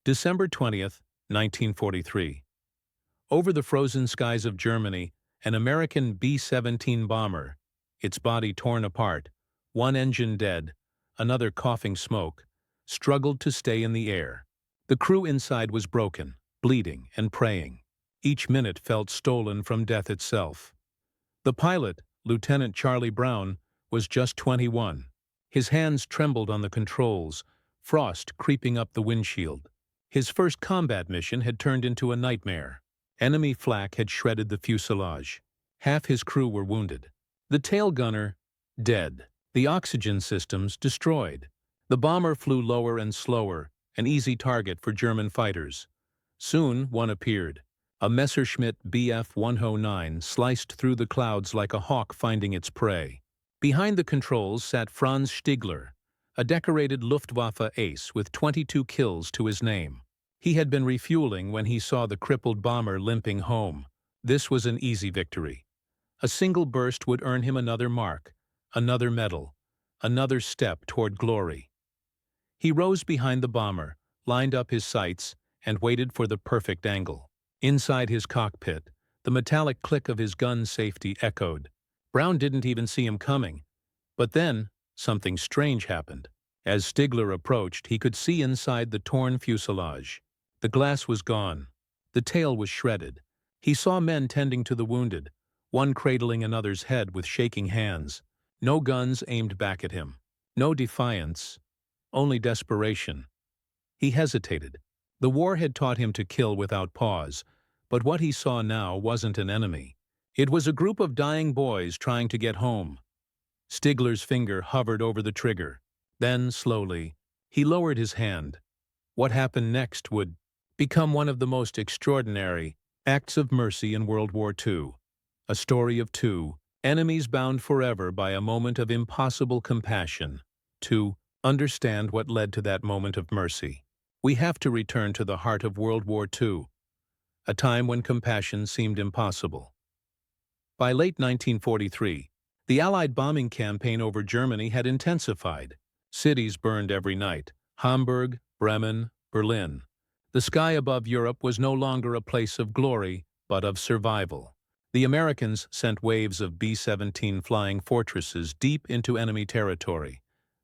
December 20th, 1943. Over the frozen skies of Germany, an American B-17 bomber, its body torn apart, one engine dead, another coughing smoke, struggled to stay in the air. The crew inside was broken, bleeding, and praying. Each minute felt stolen from death itself. The pilot, Lieutenant Charlie Brown, was just 21. His hands trembled on the controls, frost creeping up the windshield. His first combat mission had turned into a nightmare. Enemy flak had shredded the fuselage. Half his crew were wounded. The tail gunner, dead. The oxygen systems destroyed. The bomber flew lower and slower, an easy target for German fighters. Soon one appeared. A Messerschmitt Bf 109 sliced through the clouds like a hawk finding its prey. Behind the controls sat Franz Stigler, a decorated Luftwaffe ace with 22 kills to his name. He had been refueling when he saw the crippled bomber limping home. This was an easy victory. A single burst would earn him another mark, another medal, another step toward glory. He rose behind the bomber, lined up his sights, and waited for the perfect angle. Inside his cockpit, the metallic click of his gun safety echoed. Brown didn't even see him coming. But then, something strange happened. As Stigler approached, he could see inside the torn fuselage. The glass was gone. The tail was shredded. He saw men tending to the wounded, one cradling another's head with shaking hands. No guns aimed back at him. No defiance. Only desperation. He hesitated. The war had taught him to kill without pause, but what he saw now wasn't an enemy. It was a group of dying boys trying to get home. Stigler's finger hovered over the trigger. Then, slowly, he lowered his hand. What happened next would become one of the most extraordinary acts of mercy in World War II. A story of two enemies bound forever by a moment of impossible compassion. To understand what led to that moment of mercy, we have to return to the heart of World War II, a time when compassion seemed impossible. By late 1943, the Allied bombing campaign over Germany had intensified. Cities burned every night: Hamburg, Bremen, Berlin. The sky above Europe was no longer a place of glory, but of survival. The Americans sent waves of B-17 flying fortresses deep into enemy territory.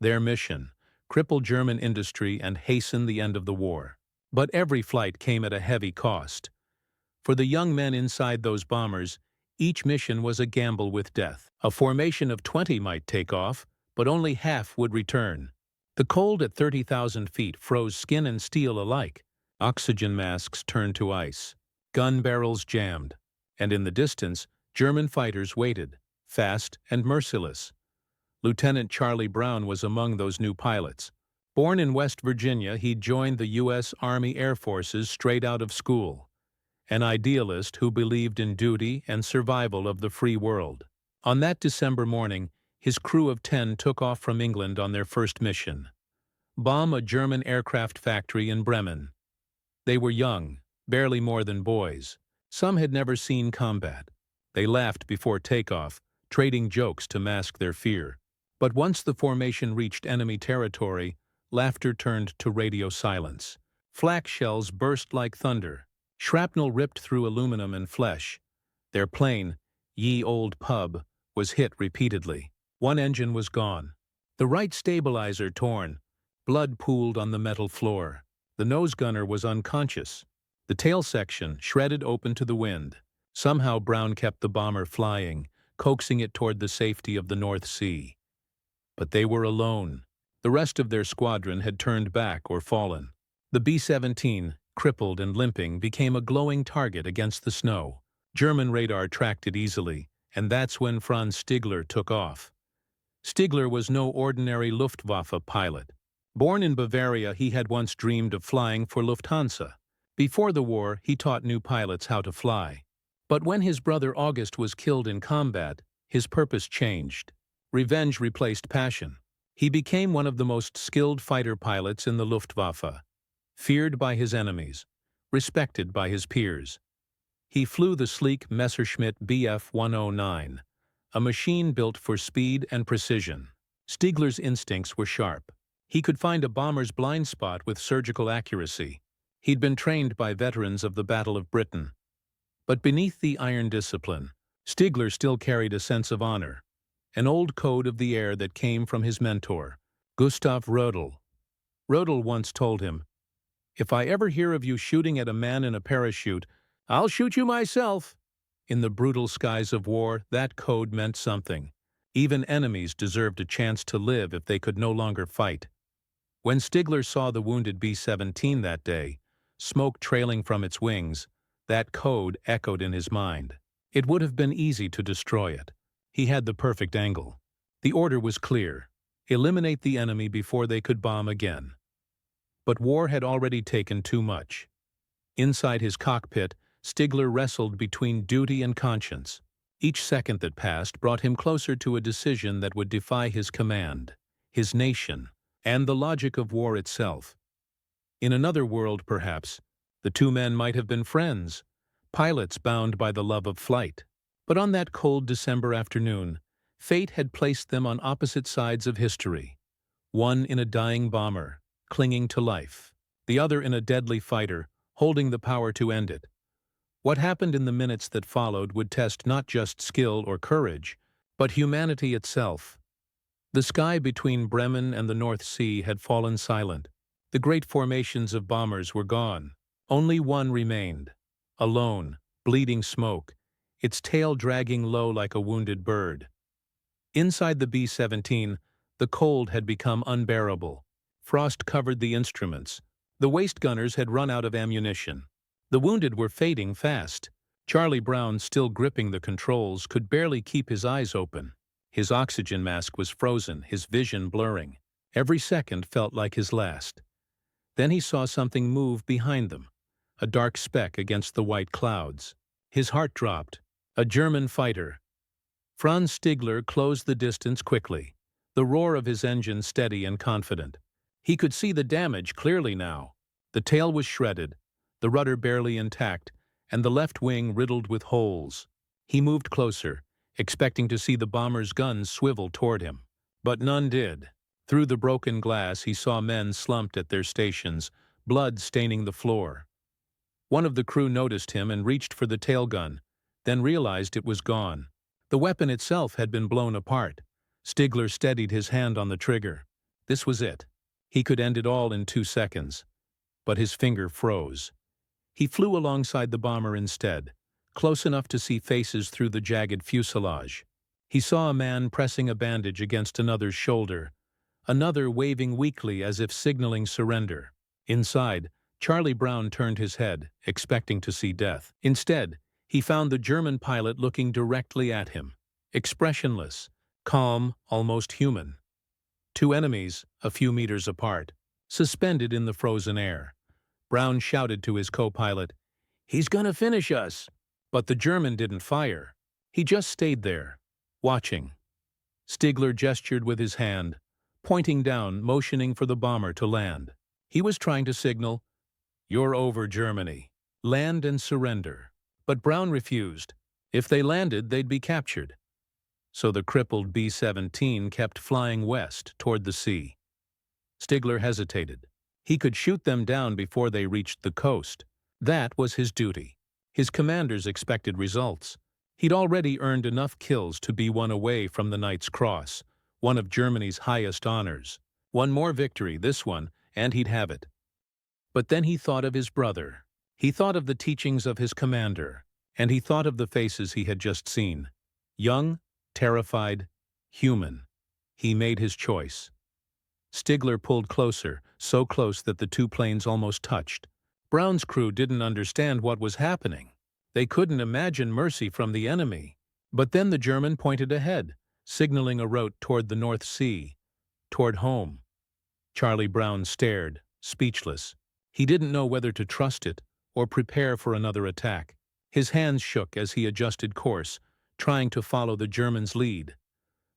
Their mission: cripple German industry and hasten the end of the war. But every flight came at a heavy cost. For the young men inside those bombers, each mission was a gamble with death. A formation of 20 might take off, but only half would return. The cold at 30,000 feet froze skin and steel alike. Oxygen masks turned to ice. Gun barrels jammed. And in the distance, German fighters waited, fast and merciless. Lieutenant Charlie Brown was among those new pilots. Born in West Virginia, he joined the U.S. Army Air Forces straight out of school. An idealist who believed in duty and survival of the free world. On that December morning, his crew of 10 took off from England on their first mission: bomb a German aircraft factory in Bremen. They were young, barely more than boys. Some had never seen combat. They laughed before takeoff, trading jokes to mask their fear. But once the formation reached enemy territory, laughter turned to radio silence. Flak shells burst like thunder. Shrapnel ripped through aluminum and flesh. Their plane, Ye Olde Pub, was hit repeatedly. One engine was gone. The right stabilizer torn. Blood pooled on the metal floor. The nose gunner was unconscious. The tail section shredded open to the wind. Somehow Brown kept the bomber flying, coaxing it toward the safety of the North Sea. But they were alone. The rest of their squadron had turned back or fallen. The B-17, crippled and limping, became a glowing target against the snow. German radar tracked it easily, and that's when Franz Stigler took off. Stigler was no ordinary Luftwaffe pilot. Born in Bavaria, he had once dreamed of flying for Lufthansa. Before the war, he taught new pilots how to fly. But when his brother August was killed in combat, his purpose changed. Revenge replaced passion. He became one of the most skilled fighter pilots in the Luftwaffe. Feared by his enemies, respected by his peers. He flew the sleek Messerschmitt Bf 109, a machine built for speed and precision. Stigler's instincts were sharp. He could find a bomber's blind spot with surgical accuracy. He'd been trained by veterans of the Battle of Britain. But beneath the iron discipline, Stigler still carried a sense of honor, an old code of the air that came from his mentor, Gustav Rodel. Rodel once told him, "If I ever hear of you shooting at a man in a parachute, I'll shoot you myself." In the brutal skies of war, that code meant something. Even enemies deserved a chance to live if they could no longer fight. When Stigler saw the wounded B-17 that day, smoke trailing from its wings, that code echoed in his mind. It would have been easy to destroy it. He had the perfect angle. The order was clear: eliminate the enemy before they could bomb again. But war had already taken too much. Inside his cockpit, Stigler wrestled between duty and conscience. Each second that passed brought him closer to a decision that would defy his command, his nation, and the logic of war itself. In another world, perhaps, the two men might have been friends, pilots bound by the love of flight. But on that cold December afternoon, fate had placed them on opposite sides of history. One in a dying bomber, clinging to life. The other in a deadly fighter, holding the power to end it. What happened in the minutes that followed would test not just skill or courage, but humanity itself. The sky between Bremen and the North Sea had fallen silent. The great formations of bombers were gone. Only one remained, alone, bleeding smoke, its tail dragging low like a wounded bird. Inside the B-17, the cold had become unbearable. Frost covered the instruments. The waist gunners had run out of ammunition. The wounded were fading fast. Charlie Brown, still gripping the controls, could barely keep his eyes open. His oxygen mask was frozen, his vision blurring. Every second felt like his last. Then he saw something move behind them, a dark speck against the white clouds. His heart dropped. A German fighter. Franz Stigler closed the distance quickly, the roar of his engine steady and confident. He could see the damage clearly now. The tail was shredded, the rudder barely intact, and the left wing riddled with holes. He moved closer, expecting to see the bomber's guns swivel toward him. But none did. Through the broken glass, he saw men slumped at their stations, blood staining the floor. One of the crew noticed him and reached for the tail gun, then realized it was gone. The weapon itself had been blown apart. Stigler steadied his hand on the trigger. This was it. He could end it all in 2 seconds. But his finger froze. He flew alongside the bomber instead, close enough to see faces through the jagged fuselage. He saw a man pressing a bandage against another's shoulder, another waving weakly as if signaling surrender. Inside, Charlie Brown turned his head, expecting to see death. Instead, he found the German pilot looking directly at him, expressionless, calm, almost human. Two enemies, a few meters apart, suspended in the frozen air. Brown shouted to his co-pilot, "He's gonna finish us!" But the German didn't fire. He just stayed there, watching. Stigler gestured with his hand, pointing down, motioning for the bomber to land. He was trying to signal, "You're over, Germany. Land and surrender." But Brown refused. If they landed, they'd be captured. So the crippled B-17 kept flying west toward the sea. Stigler hesitated. He could shoot them down before they reached the coast. That was his duty. His commanders expected results. He'd already earned enough kills to be one away from the Knight's Cross, one of Germany's highest honors. One more victory, this one, and he'd have it. But then he thought of his brother. He thought of the teachings of his commander, and he thought of the faces he had just seen. Young, terrified, human. He made his choice. Stigler pulled closer, so close that the two planes almost touched. Brown's crew didn't understand what was happening. They couldn't imagine mercy from the enemy. But then the German pointed ahead, signaling a route toward the North Sea, toward home. Charlie Brown stared, speechless. He didn't know whether to trust it or prepare for another attack. His hands shook as he adjusted course, trying to follow the German's lead.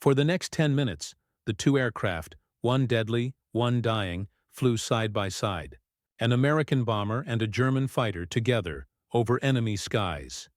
For the next 10 minutes, the two aircraft, one deadly, one dying, flew side by side. An American bomber and a German fighter together over enemy skies.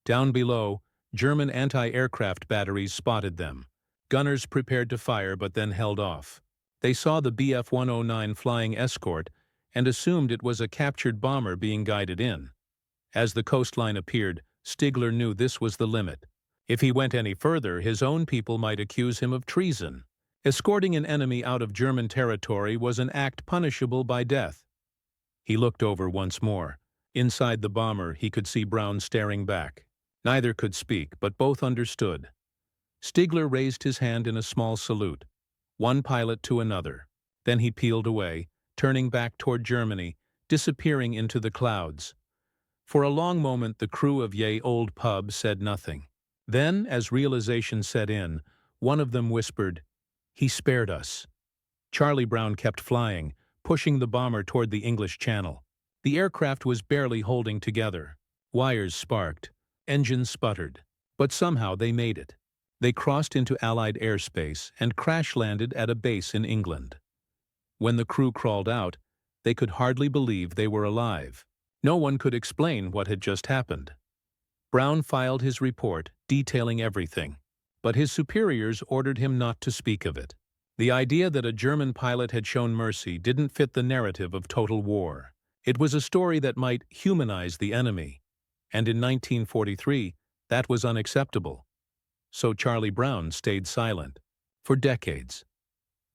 Down below, German anti-aircraft batteries spotted them. Gunners prepared to fire but then held off. They saw the Bf-109 flying escort and assumed it was a captured bomber being guided in. As the coastline appeared, Stigler knew this was the limit. If he went any further, his own people might accuse him of treason. Escorting an enemy out of German territory was an act punishable by death. He looked over once more. Inside the bomber, he could see Brown staring back. Neither could speak, but both understood. Stigler raised his hand in a small salute, one pilot to another. Then he peeled away, turning back toward Germany, disappearing into the clouds. For a long moment, the crew of Ye Olde Pub said nothing. Then, as realization set in, one of them whispered, "He spared us." Charlie Brown kept flying, pushing the bomber toward the English Channel. The aircraft was barely holding together. Wires sparked, engines sputtered, but somehow they made it. They crossed into Allied airspace and crash-landed at a base in England. When the crew crawled out, they could hardly believe they were alive. No one could explain what had just happened. Brown filed his report, detailing everything, but his superiors ordered him not to speak of it. The idea that a German pilot had shown mercy didn't fit the narrative of total war. It was a story that might humanize the enemy, and in 1943, that was unacceptable. So Charlie Brown stayed silent. For decades.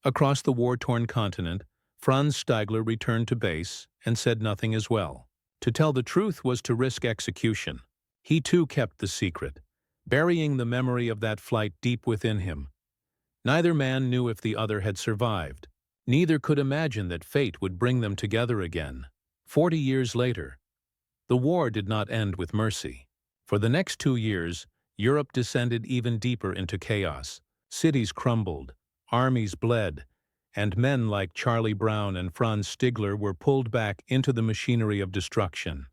Across the war-torn continent, Franz Stigler returned to base and said nothing as well. To tell the truth was to risk execution. He too kept the secret, burying the memory of that flight deep within him. Neither man knew if the other had survived. Neither could imagine that fate would bring them together again. 40 years later, the war did not end with mercy. For the next 2 years, Europe descended even deeper into chaos. Cities crumbled, armies bled, and men like Charlie Brown and Franz Stigler were pulled back into the machinery of destruction.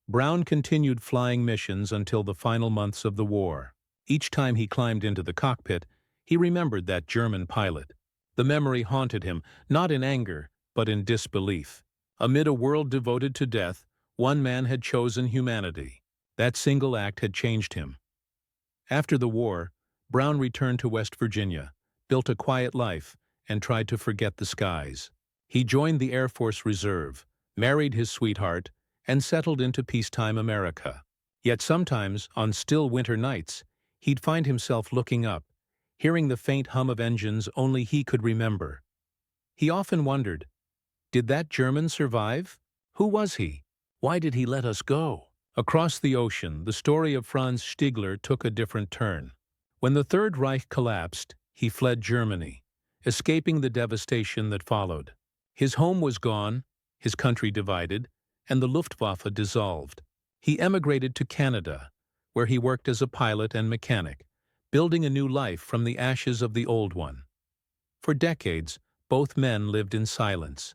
Brown continued flying missions until the final months of the war. Each time he climbed into the cockpit, he remembered that German pilot. The memory haunted him, not in anger, but in disbelief. Amid a world devoted to death, one man had chosen humanity. That single act had changed him. After the war, Brown returned to West Virginia, built a quiet life, and tried to forget the skies. He joined the Air Force Reserve, married his sweetheart, and settled into peacetime America. Yet sometimes, on still winter nights, he'd find himself looking up, hearing the faint hum of engines only he could remember. He often wondered, did that German survive? Who was he? Why did he let us go? Across the ocean, the story of Franz Stigler took a different turn. When the Third Reich collapsed, he fled Germany, escaping the devastation that followed. His home was gone, his country divided, and the Luftwaffe dissolved. He emigrated to Canada, where he worked as a pilot and mechanic, building a new life from the ashes of the old one. For decades, both men lived in silence,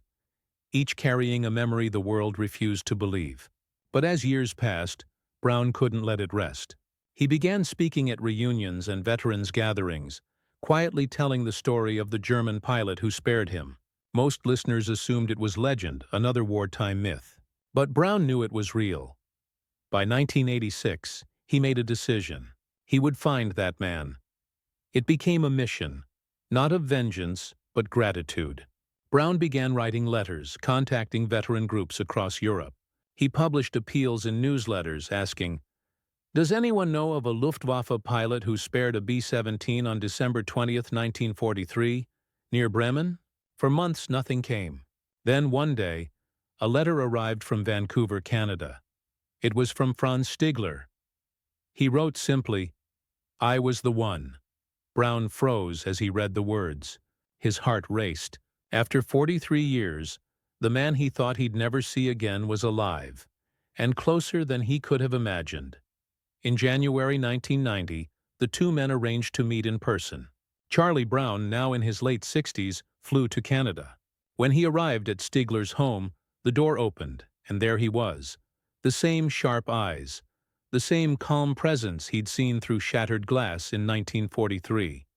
each carrying a memory the world refused to believe. But as years passed, Brown couldn't let it rest. He began speaking at reunions and veterans' gatherings, quietly telling the story of the German pilot who spared him. Most listeners assumed it was legend, another wartime myth. But Brown knew it was real. By 1986, he made a decision. He would find that man. It became a mission, not of vengeance, but gratitude. Brown began writing letters, contacting veteran groups across Europe. He published appeals in newsletters asking, "Does anyone know of a Luftwaffe pilot who spared a B-17 on December 20, 1943, near Bremen?" For months, nothing came. Then, one day, a letter arrived from Vancouver, Canada. It was from Franz Stigler. He wrote simply, "I was the one." Brown froze as he read the words. His heart raced. After 43 years, the man he thought he'd never see again was alive, and closer than he could have imagined. In January 1990, the two men arranged to meet in person. Charlie Brown, now in his late 60s, flew to Canada. When he arrived at Stigler's home, the door opened, and there he was. The same sharp eyes, the same calm presence he'd seen through shattered glass in 1943.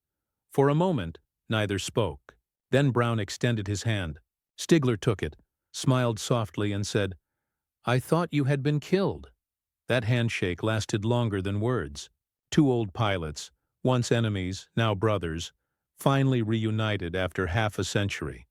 For a moment, neither spoke. Then Brown extended his hand. Stigler took it, smiled softly, and said, "I thought you had been killed." That handshake lasted longer than words. Two old pilots, once enemies, now brothers, finally reunited after half a century.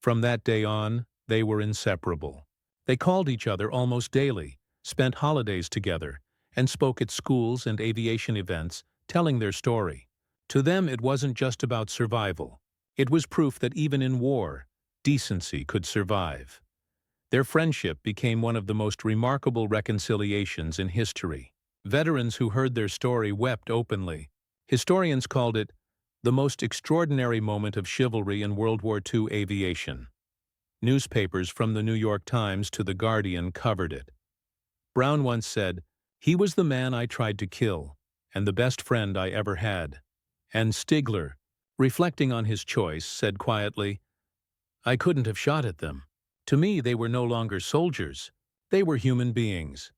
From that day on, they were inseparable. They called each other almost daily, spent holidays together, and spoke at schools and aviation events, telling their story. To them, it wasn't just about survival. It was proof that even in war, decency could survive. Their friendship became one of the most remarkable reconciliations in history. Veterans who heard their story wept openly. Historians called it the most extraordinary moment of chivalry in World War II aviation. Newspapers from the New York Times to The Guardian covered it. Brown once said, "He was the man I tried to kill, and the best friend I ever had." And Stigler, reflecting on his choice, said quietly, "I couldn't have shot at them. To me, they were no longer soldiers. They were human beings."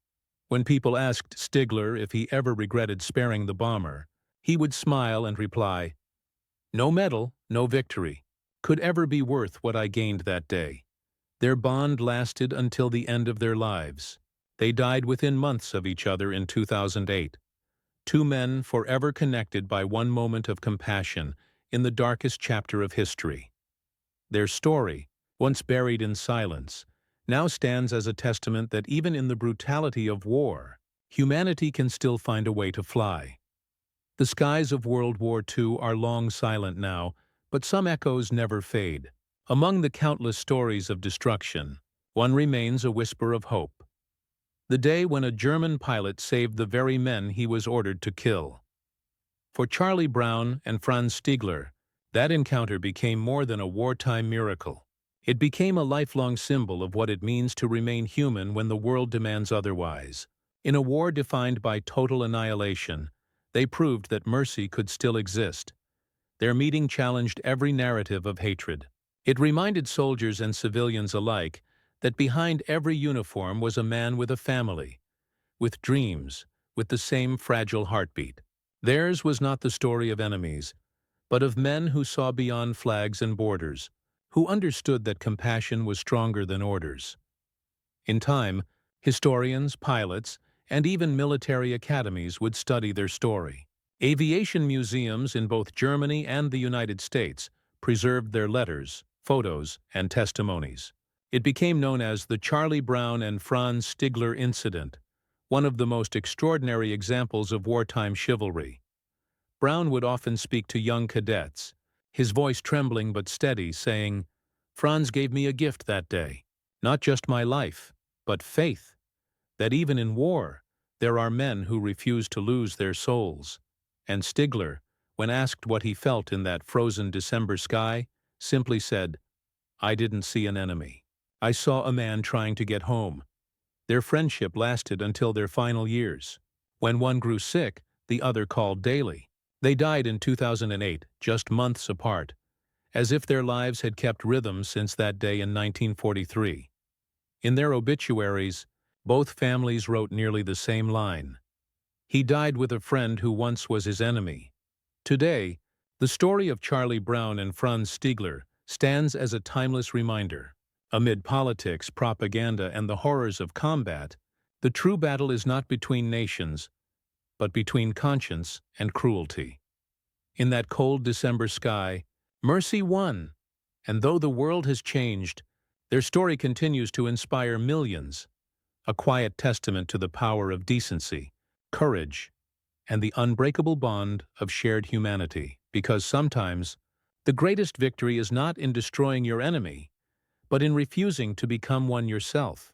When people asked Stigler if he ever regretted sparing the bomber, he would smile and reply, "No medal, no victory, could ever be worth what I gained that day." Their bond lasted until the end of their lives. They died within months of each other in 2008. Two men forever connected by one moment of compassion in the darkest chapter of history. Their story, once buried in silence, now stands as a testament that even in the brutality of war, humanity can still find a way to fly. The skies of World War II are long silent now, but some echoes never fade. Among the countless stories of destruction, one remains a whisper of hope. The day when a German pilot saved the very men he was ordered to kill. For Charlie Brown and Franz Stigler, that encounter became more than a wartime miracle. It became a lifelong symbol of what it means to remain human when the world demands otherwise. In a war defined by total annihilation, they proved that mercy could still exist. Their meeting challenged every narrative of hatred. It reminded soldiers and civilians alike that behind every uniform was a man with a family, with dreams, with the same fragile heartbeat. Theirs was not the story of enemies, but of men who saw beyond flags and borders, who understood that compassion was stronger than orders. In time, historians, pilots, and even military academies would study their story. Aviation museums in both Germany and the United States preserved their letters, photos, and testimonies. It became known as the Charlie Brown and Franz Stigler incident, one of the most extraordinary examples of wartime chivalry. Brown would often speak to young cadets, his voice trembling but steady, saying, "Franz gave me a gift that day, not just my life, but faith, that even in war, there are men who refuse to lose their souls." And Stigler, when asked what he felt in that frozen December sky, simply said, "I didn't see an enemy. I saw a man trying to get home." Their friendship lasted until their final years. When one grew sick, the other called daily. They died in 2008, just months apart, as if their lives had kept rhythm since that day in 1943. In their obituaries, both families wrote nearly the same line. "He died with a friend who once was his enemy." Today, the story of Charlie Brown and Franz Stigler stands as a timeless reminder. Amid politics, propaganda, and the horrors of combat, the true battle is not between nations, but between conscience and cruelty. In that cold December sky, mercy won, and though the world has changed, their story continues to inspire millions, a quiet testament to the power of decency, courage, and the unbreakable bond of shared humanity, because sometimes the greatest victory is not in destroying your enemy, but in refusing to become one yourself.